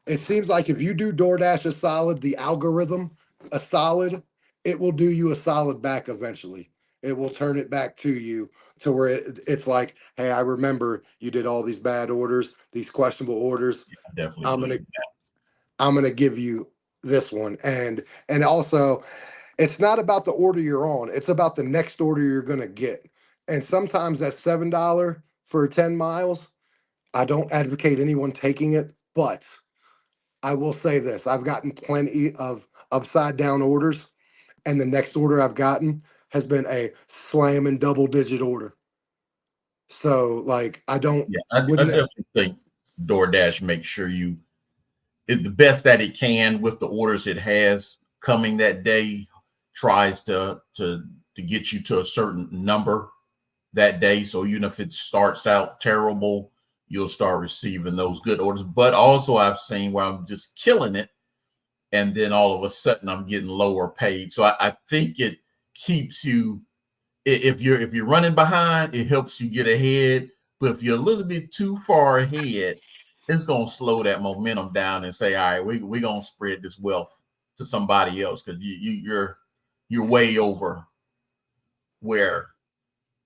it seems like if you do DoorDash a solid, the algorithm a solid, it will do you a solid back eventually. It will turn it back to you to where it's like, hey, I remember you did all these bad orders, these questionable orders. I definitely I'm believe gonna that. I'm gonna give you this one. And also it's not about the order you're on, it's about the next order you're gonna get. And sometimes that $7 for 10 miles, I don't advocate anyone taking it, but I will say this, I've gotten plenty of upside down orders, and the next order I've gotten has been a slam and double digit order. So like I don't Yeah, I wouldn't definitely think. DoorDash makes sure it's the best that it can with the orders it has coming that day, tries to get you to a certain number that day. So even if it starts out terrible, you'll start receiving those good orders. But also I've seen where I'm just killing it, and then all of a sudden I'm getting lower paid. So I think it keeps you, if you're running behind, it helps you get ahead. But if you're a little bit too far ahead, it's gonna slow that momentum down and say, all right, we're gonna spread this wealth to somebody else, because you're way over where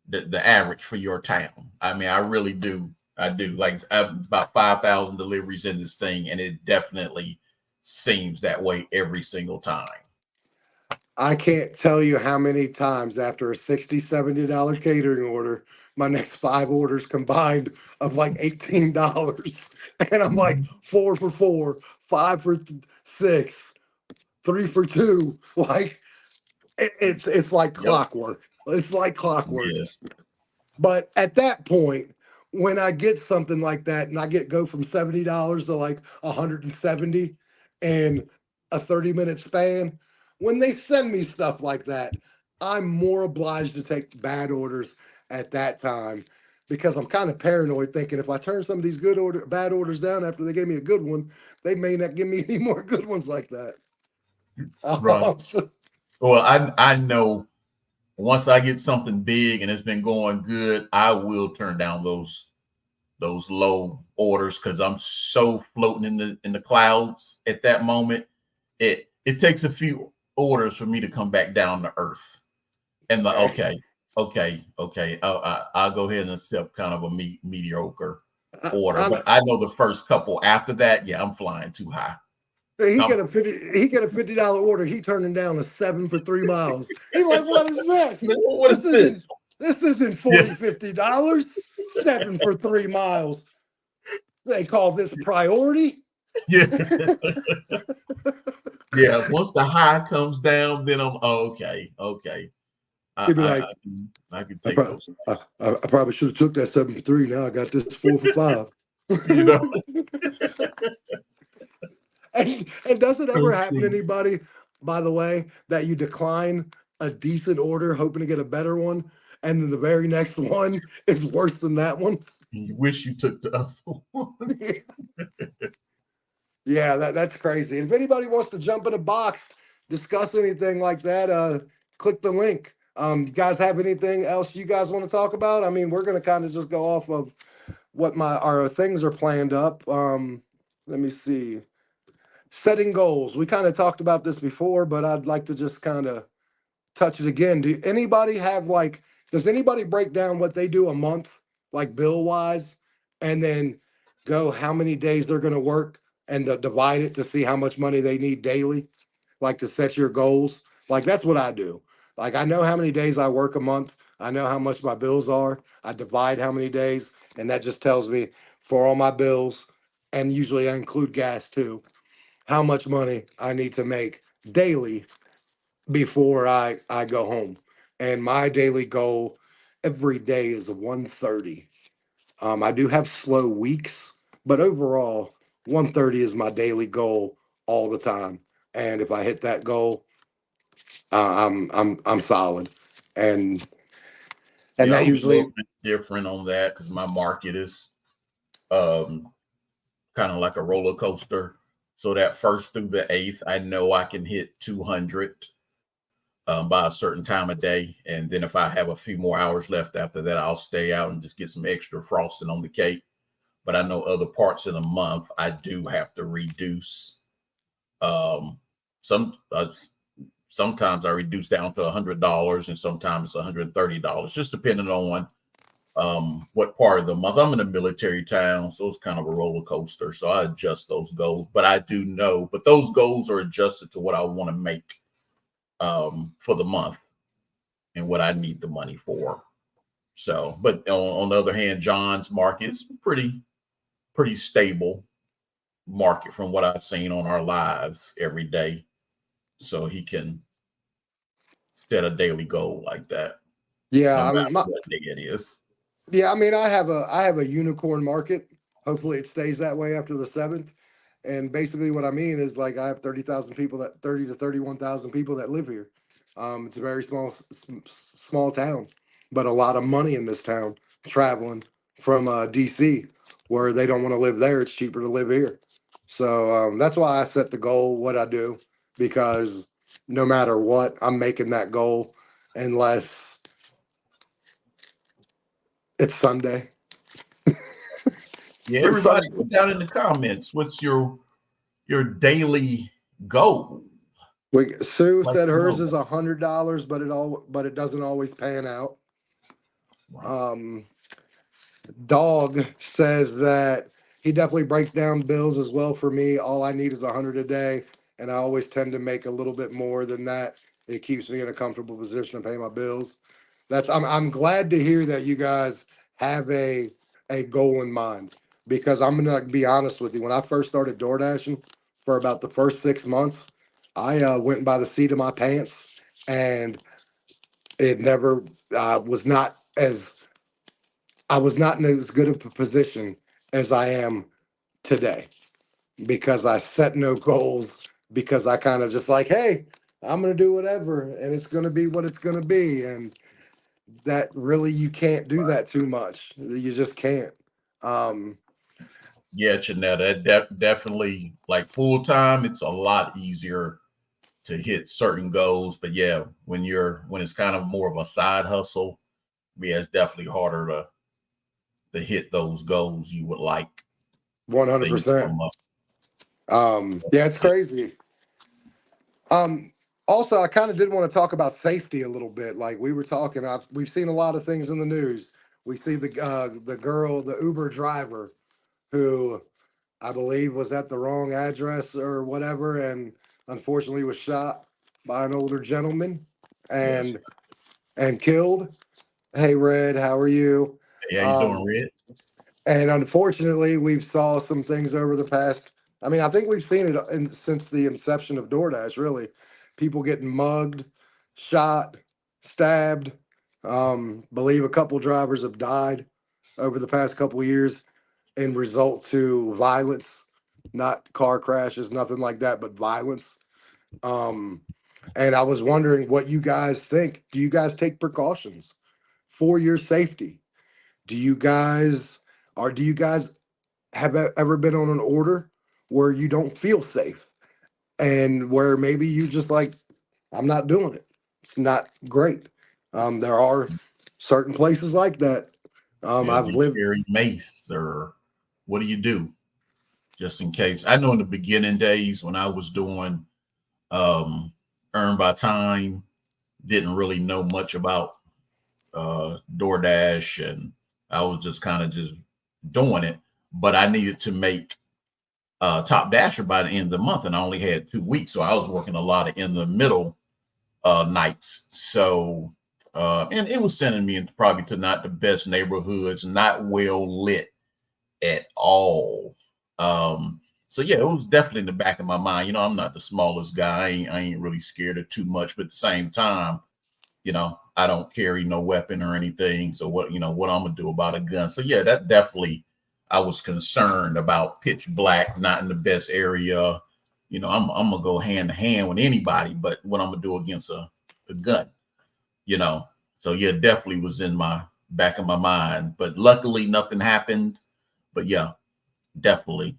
the average for your town. I mean, I really do. I do. Like, I have about 5,000 deliveries in this thing, and it definitely seems that way every single time. I can't tell you how many times after a $60, $70 catering order, my next 5 orders combined of like $18. And I'm like 4 for 4, 5 for 6, 3 for 2. Like it's like Yep. clockwork. It's like clockwork. Yes. But at that point, when I get something like that and I go from $70 to like 170 in a 30-minute span, when they send me stuff like that, I'm more obliged to take bad orders at that time, because I'm kind of paranoid, thinking if I turn some of these bad orders down after they gave me a good one, they may not give me any more good ones like that. Right. Well, I know once I get something big and it's been going good, I will turn down those low orders, because I'm so floating in the clouds at that moment. It takes a few orders for me to come back down to earth, and okay, I'll go ahead and accept kind of a mediocre order. But I know the first couple after that, yeah, I'm flying too high. He get a $50 order. He turning down a 7 for 3 miles. He's like, what is this? What is this? This isn't $40, $50. 7 for 3 miles. They call this priority. Yeah. Yeah. Once the high comes down, then I'm okay. He'd be like, I can take those. I probably should have took that 7 for 3. Now I got this 4 for 5. You know. And does it ever happen to anybody, by the way, that you decline a decent order hoping to get a better one, and then the very next one is worse than that one? You wish you took the other one. Yeah, that's crazy. And if anybody wants to jump in a box, discuss anything like that, click the link. You guys have anything else you guys want to talk about? I mean, we're going to kind of just go off of what our things are planned up. Let me see. Setting goals. We kind of talked about this before, but I'd like to just kind of touch it again. Does anybody break down what they do a month, like bill wise, and then go how many days they're going to work and divide it to see how much money they need daily, like to set your goals? Like, that's what I do. Like, I know how many days I work a month. I know how much my bills are. I divide how many days, and that just tells me for all my bills, and usually I include gas too, how much money I need to make daily before I go home. And my daily goal every day is 130. I do have slow weeks, but overall 130 is my daily goal all the time. And if I hit that goal, I'm solid. And Yeah, that I'm a usually little bit different on that, because my market is kind of like a roller coaster. So that first through the eighth, I know I can hit 200 by a certain time of day. And then if I have a few more hours left after that, I'll stay out and just get some extra frosting on the cake. But I know other parts of the month, I do have to reduce. Some sometimes I reduce down to $100, and sometimes it's $130, just depending on what part of the month. I'm in a military town, so it's kind of a roller coaster. So I adjust those goals, but I do know, but those goals are adjusted to what I want to make for the month and what I need the money for. So, but on the other hand, John's market is pretty stable market from what I've seen on our lives every day. So he can set a daily goal like that. Yeah, No I matter mean, what day it is. yeah, I mean, I have a unicorn market, Hopefully, it stays that way after the 7th. And basically, what I mean is like I have 30,000 people, that 30 to 31,000 people that live here. It's a very small town, but a lot of money in this town traveling from DC, where they don't want to live there. It's cheaper to live here. So that's why I set the goal, what I do, because no matter what, I'm making that goal unless it's Sunday. Yeah, So everybody Sun, put down in the comments what's your daily goal. Sue Like said to hers know is that. $100, but it doesn't always pan out. Right. Um, Dog says that he definitely breaks down bills as well for me. All I need is 100 a day, and I always tend to make a little bit more than that. It keeps me in a comfortable position to pay my bills. I'm glad to hear that you guys have a goal in mind, because I'm gonna be honest with you. When I first started door dashing, for about the first 6 months, I went by the seat of my pants, and it never was not as I was not in as good of a position as I am today, because I set no goals, because I kind of just like, hey, I'm gonna do whatever and it's gonna be what it's gonna be. And that really, you can't do that too much. You just can't. Um, Yeah, Janetta, definitely like full time. It's a lot easier to hit certain goals, but yeah, when it's kind of more of a side hustle, yeah, it's definitely harder to hit those goals you would like. Things 100%. come up. Yeah, it's crazy. Um, Also, I kind of did want to talk about safety a little bit. Like we were talking, we've seen a lot of things in the news. We see the girl, the Uber driver, who I believe was at the wrong address or whatever, and unfortunately was shot by an older gentleman Yes. and killed. Hey, Red, how are you? Hey, how you doing, Um, Red? and unfortunately, we've saw some things over the past. I mean, I think we've seen it since the inception of DoorDash. Really, people getting mugged, shot, stabbed. Believe a couple drivers have died over the past couple of years in result to violence, not car crashes, nothing like that, but violence. Um, and I was wondering what you guys think. Do you guys take precautions for your safety? Do you guys do you guys have ever been on an order where you don't feel safe, and where maybe you just like, I'm not doing it? It's not great. There are certain places like that. Yeah, I've do you lived carry mace or what do you do just in case? I know in the beginning days when I was doing um earn by time, didn't really know much about DoorDash, and I was just kind of just doing it. But I needed to make top dasher by the end of the month, and I only had 2 weeks, so I was working a lot of in the middle nights. So and it was sending me into probably to not the best neighborhoods, not well lit at all. So yeah, it was definitely in the back of my mind. I'm not the smallest guy. I ain't really scared of too much, but at the same time, I don't carry no weapon or anything. So what I'm gonna do about a gun? So yeah, that definitely I was concerned about pitch black, not in the best area. I'm gonna go hand to hand with anybody, but what I'm gonna do against a gun, you know. So yeah, definitely was in my back of my mind. But luckily nothing happened. But yeah, definitely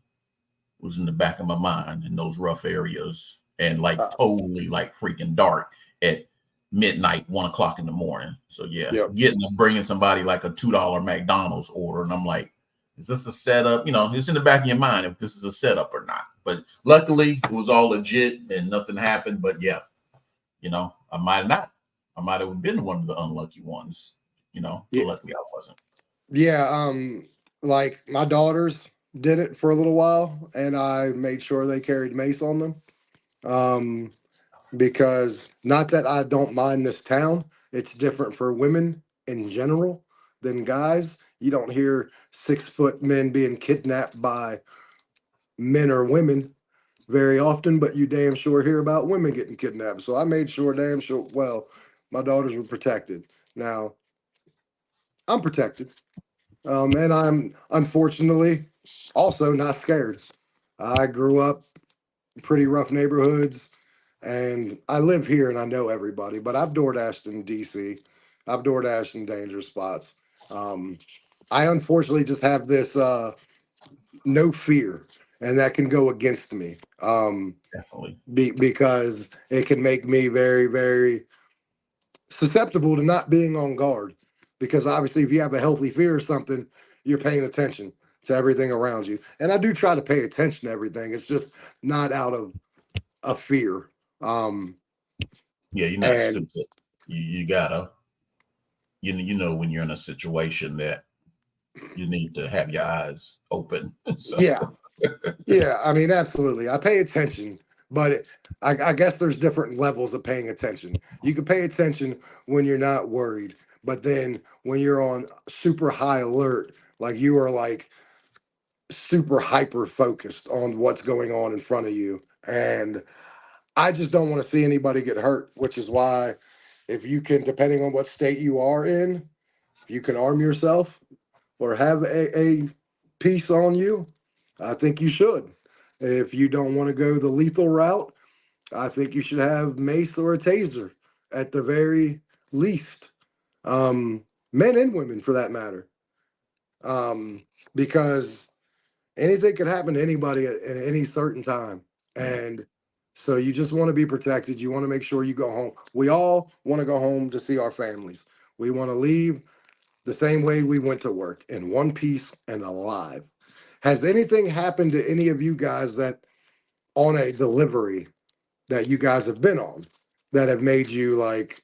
was in the back of my mind in those rough areas and like uh, totally like freaking dark at midnight, 1 o'clock in the morning. So yeah, yep. bringing somebody like a $2 McDonald's order, and I'm like, is this a setup? It's in the back of your mind if this is a setup or not. But luckily, it was all legit and nothing happened. But yeah, I might have not. I might have been one of the unlucky ones. But Yeah, luckily I wasn't. yeah. Like my daughters did it for a little while, and I made sure they carried mace on them. Um, because not that I don't mind this town, it's different for women in general than guys. You don't hear 6 foot men being kidnapped by men or women very often, but you damn sure hear about women getting kidnapped. So I made sure, damn sure, well, my daughters were protected. Now I'm protected. And I'm unfortunately also not scared. I grew up in pretty rough neighborhoods, and I live here and I know everybody. But I've door dashed in DC. I've door dashed in dangerous spots. Um, I unfortunately just have this no fear, and that can go against me. Definitely. Because it can make me very, very susceptible to not being on guard. Because obviously, if you have a healthy fear or something, you're paying attention to everything around you. And I do try to pay attention to everything. It's just not out of a fear. Um, Yeah, you're not and stupid. You gotta you know when you're in a situation that you need to have your eyes open. So yeah, yeah, I mean, absolutely. I pay attention, but I guess there's different levels of paying attention. You can pay attention when you're not worried, but then when you're on super high alert, like you are like super hyper focused on what's going on in front of you. And I just don't want to see anybody get hurt, which is why if you can, depending on what state you are in, if you can arm yourself or have a piece on you, I think you should. If you don't want to go the lethal route, I think you should have mace or a taser at the very least. Um, Men and women for that matter. Because anything could happen to anybody at any certain time. yeah, And so you just want to be protected. You want to make sure you go home. We all want to go home to see our families. We want to leave the same way we went to work, in one piece and alive. Has anything happened to any of you guys that on a delivery that you guys have been on that have made you like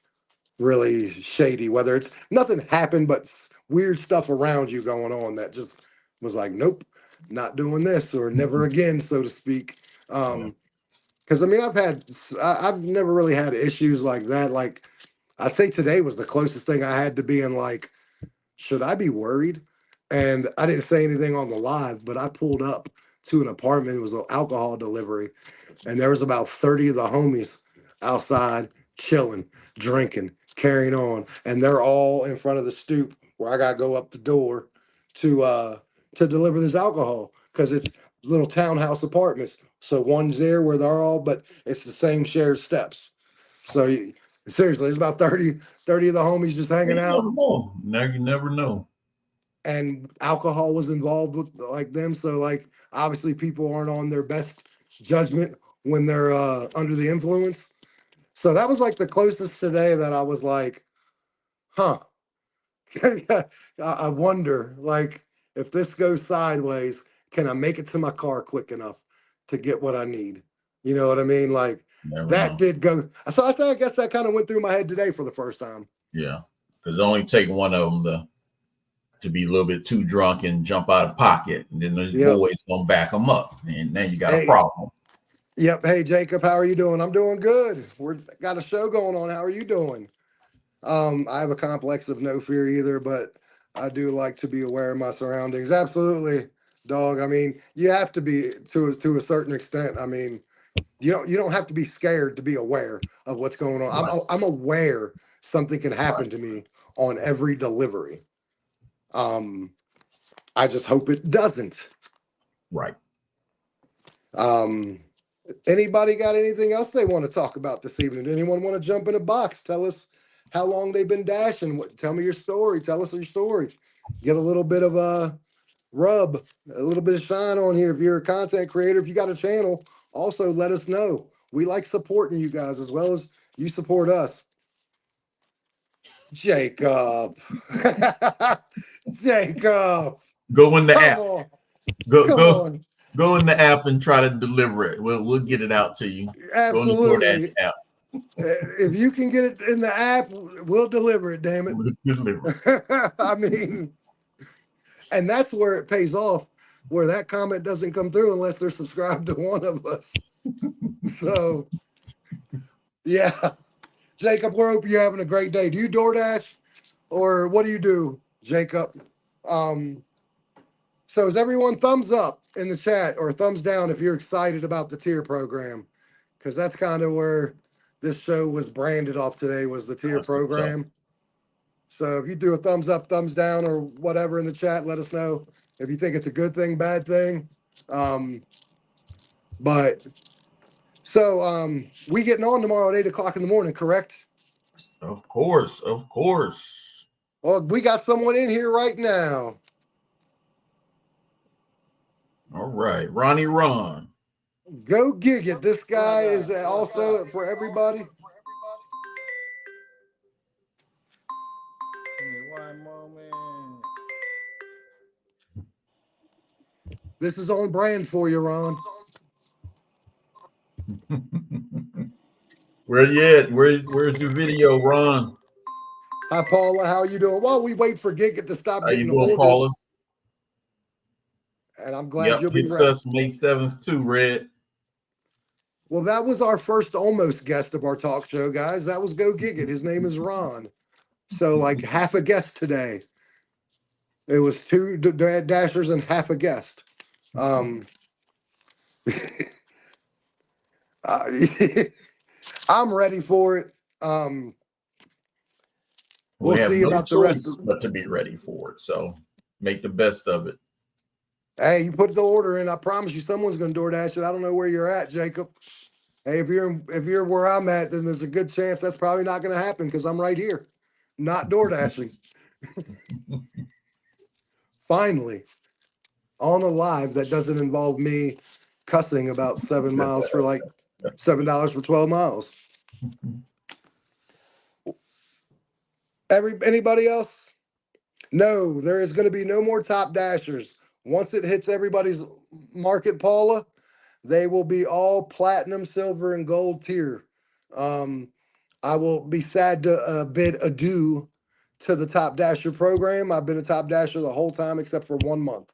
really shady? Whether it's nothing happened, but weird stuff around you going on that just was like, nope, not doing this or never again, so to speak. yeah, Because I mean, I've never really had issues like that. Like I say, today was the closest thing I had to being like, should I be worried? And I didn't say anything on the live, but I pulled up to an apartment. It was an alcohol delivery, and there was about 30 of the homies outside chilling, drinking, carrying on, and they're all in front of the stoop where I gotta go up the door to deliver this alcohol because it's little townhouse apartments. So one's there where they're all, but it's the same shared steps. So seriously, there's about 30 of the homies just well, hanging you out, never know. Now you never know. and alcohol was involved with like them. So like obviously people aren't on their best judgment when they're under the influence. So that was like the closest today that I was like, huh. I wonder like if this goes sideways, can I make it to my car quick enough to get what I need? You know what I mean? Like Never that know. did go. So I guess that kind of went through my head today for the first time. Yeah, because it only take one of them to be a little bit too drunk and jump out of pocket, and then those Yep. boys gonna back them up, and now you got a Hey, problem. yep. Hey, Jacob, how are you doing? I'm doing good. We're got a show going on. How are you doing? I have a complex of no fear either, but I do like to be aware of my surroundings. Absolutely, dog. I mean, you have to be to a certain extent. I mean, you don't have to be scared to be aware of what's going on. Right, I'm aware something can right, happen to me on every delivery. Um, I just hope it doesn't. right. Um, Anybody got anything else they want to talk about this evening? Anyone want to jump in a box? Tell us how long they've been dashing. Tell me your story. Tell us your story. Get a little bit of a rub, a little bit of shine on here. If you're a content creator, if you got a channel, also let us know. We like supporting you guys as well as you support us. Jacob. Jacob. Go in the Come app. on. Go Come go on. go in the app and try to deliver it. We'll get it out to you. Go in the DoorDash Absolutely. app. If you can get it in the app, we'll deliver it, damn We'll deliver it. it. I mean, and that's where it pays off, where that comment doesn't come through unless they're subscribed to one of us. So, yeah. Jacob, we're hoping you're having a great day. Do you DoorDash or what do you do, Jacob? Um, so, is everyone thumbs up in the chat or thumbs down if you're excited about the tier program? Because that's kind of where this show was branded off today was the tier That's what's up. program. So if you do a thumbs up, thumbs down, or whatever in the chat, let us know if you think it's a good thing, bad thing. But so we getting on tomorrow at 8 o'clock in the morning, correct? Of course, of course. Well, we got someone in here right now. All right, Ronnie Ron. Go Gig It. This guy is also for everybody. Give me one moment. This is on brand for you, Ron. Where you at? Where's your video, Ron? Hi, Paula. How are you doing? Well, we wait for Gig It to stop How you getting doing, orders. Paula? And I'm glad you'll be hits ready. us May 7th too, Red. Well, that was our first almost guest of our talk show, guys. That was Go Gig It. His name is Ron. So, like half a guest today. It was two dashers and half a guest. Uh, I'm ready for it. We We'll have see no about the rest choice of. but to be ready for it. So make the best of it. Hey, you put the order in. I promise you, someone's going to DoorDash it. I don't know where you're at, Jacob. Hey, if you're where I'm at, then there's a good chance that's probably not going to happen because I'm right here, not DoorDashing. Finally, on a live that doesn't involve me cussing about 7 miles for like $7 for 12 miles. Anybody else? No, there is going to be no more top dashers. Once it hits everybody's market, Paula, they will be all platinum, silver, and gold tier. I will be sad to bid adieu to the Top Dasher program. I've been a Top Dasher the whole time except for 1 month.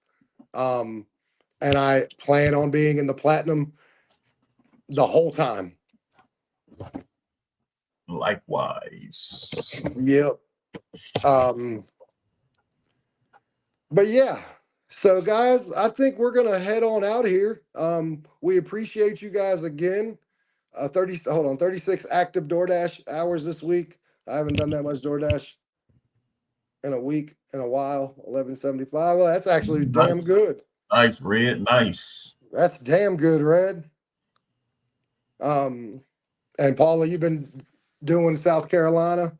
And I plan on being in the platinum the whole time. Likewise. Yep. But yeah. So guys, I think we're gonna head on out of here. We appreciate you guys again. 36 active DoorDash hours this week. I haven't done that much DoorDash in a week in a while. 1175. Well, that's actually damn good. Nice, Red. Nice. That's damn good, Red. And Paula, you've been doing South Carolina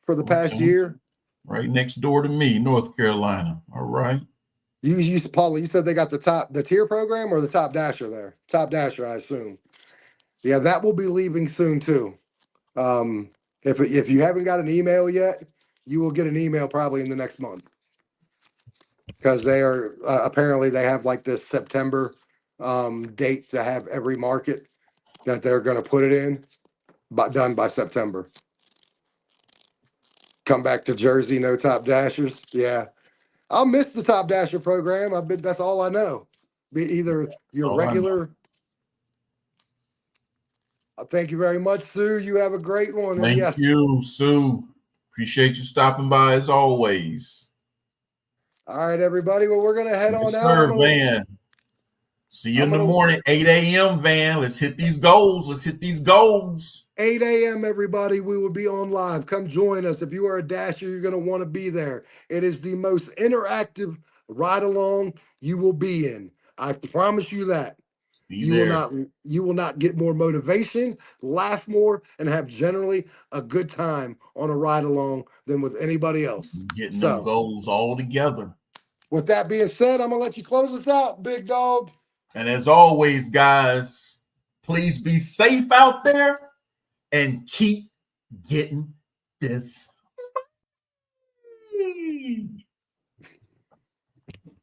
for the past year. Right next door to me, North Carolina. All right. Paula, you said they got the tier program or the Top Dasher there? Top Dasher, I assume. Yeah, that will be leaving soon too. If you haven't got an email yet, you will get an email probably in the next month because they are apparently they have like this September date to have every market that they're going to put it in, but done by September. Come back to Jersey, no Top Dashers. Yeah, I'll miss the Top Dasher program. That's all I know. Be either your regular. Thank you very much, Sue. You have a great one. Thank you, Sue. Appreciate you stopping by as always. All right, everybody. Well, we're gonna head on out. Sir, Van. See you in the morning, 8 a.m. Van. Let's hit these goals. 8 a.m. everybody. We will be on live. Come join us. If you are a dasher, you're gonna want to be there. It is the most interactive ride along you will be in. I promise you that. You will not get more motivation, laugh more, and have generally a good time on a ride along than with anybody else. Getting them goals all together. With that being said, I'm gonna let you close us out, big dog. And as always, guys, please be safe out there and keep getting this.